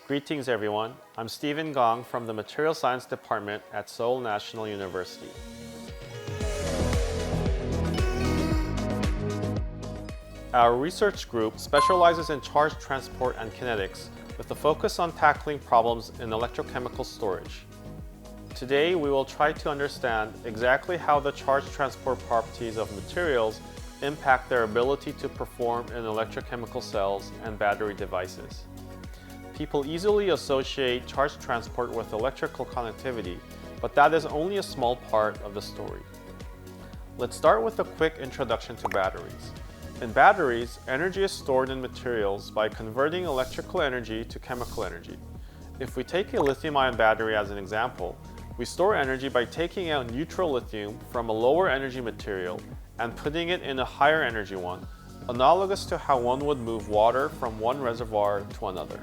Greetings everyone, I'm Stephen Gong from the Material Science Department at Seoul National University. Our research group specializes in charge transport and kinetics with a focus on tackling problems in electrochemical storage. Today we will try to understand exactly how the charge transport properties of materials impact their ability to perform in electrochemical cells and battery devices. People easily associate charge transport with electrical conductivity, but that is only a small part of the story. Let's start with a quick introduction to batteries. In batteries, energy is stored in materials by converting electrical energy to chemical energy. If we take a lithium-ion battery as an example, we store energy by taking out neutral lithium from a lower energy material and putting it in a higher energy one, analogous to how one would move water from one reservoir to another.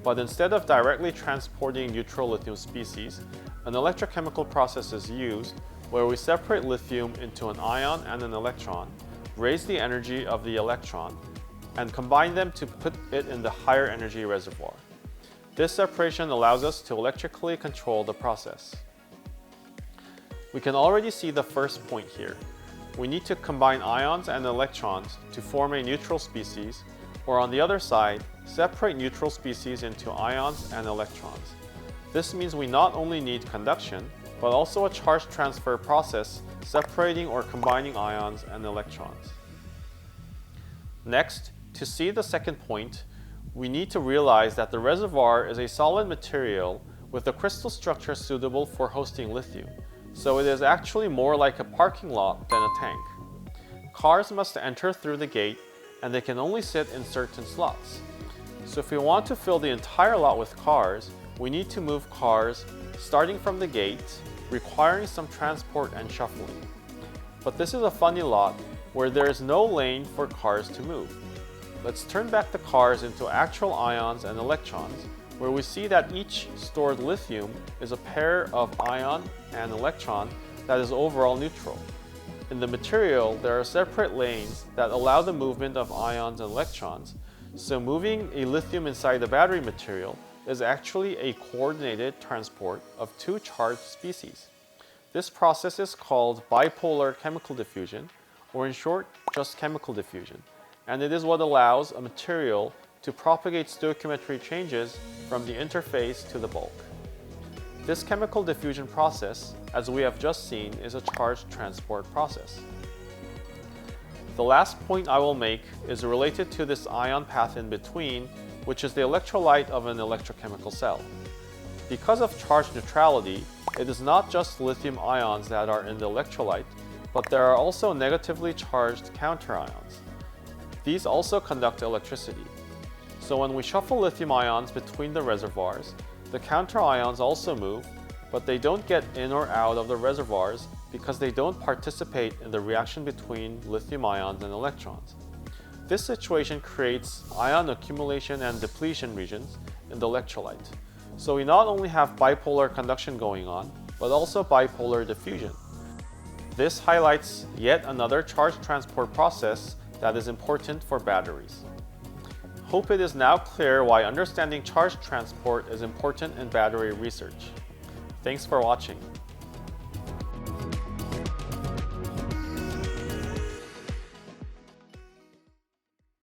But instead of directly transporting neutral lithium species, an electrochemical process is used where we separate lithium into an ion and an electron, raise the energy of the electron, and combine them to put it in the higher energy reservoir. This separation allows us to electrically control the process. We can already see the first point here. We need to combine ions and electrons to form a neutral species, or on the other side, separate neutral species into ions and electrons. This means we not only need conduction, but also a charge transfer process separating or combining ions and electrons. Next, to see the second point, we need to realize that the reservoir is a solid material with a crystal structure suitable for hosting lithium, so it is actually more like a parking lot than a tank. Cars must enter through the gate, and they can only sit in certain slots. So if we want to fill the entire lot with cars, we need to move cars starting from the gate, requiring some transport and shuffling. But this is a funny lot where there is no lane for cars to move. Let's turn back the cars into actual ions and electrons, where we see that each stored lithium is a pair of ion and electron that is overall neutral. In the material, there are separate lanes that allow the movement of ions and electrons, so moving a lithium inside the battery material is actually a coordinated transport of two charged species. This process is called bipolar chemical diffusion, or in short, just chemical diffusion, and it is what allows a material to propagate stoichiometry changes from the interface to the bulk. This chemical diffusion process, as we have just seen, is a charge transport process. The last point I will make is related to this ion path in between, which is the electrolyte of an electrochemical cell. Because of charge neutrality, it is not just lithium ions that are in the electrolyte, but there are also negatively charged counterions. These also conduct electricity. So when we shuffle lithium ions between the reservoirs, the counterions also move, but they don't get in or out of the reservoirs because they don't participate in the reaction between lithium ions and electrons. This situation creates ion accumulation and depletion regions in the electrolyte. So we not only have bipolar conduction going on, but also bipolar diffusion. This highlights yet another charge transport process that is important for batteries. Hope it is now clear why understanding charge transport is important in battery research. Thanks for watching.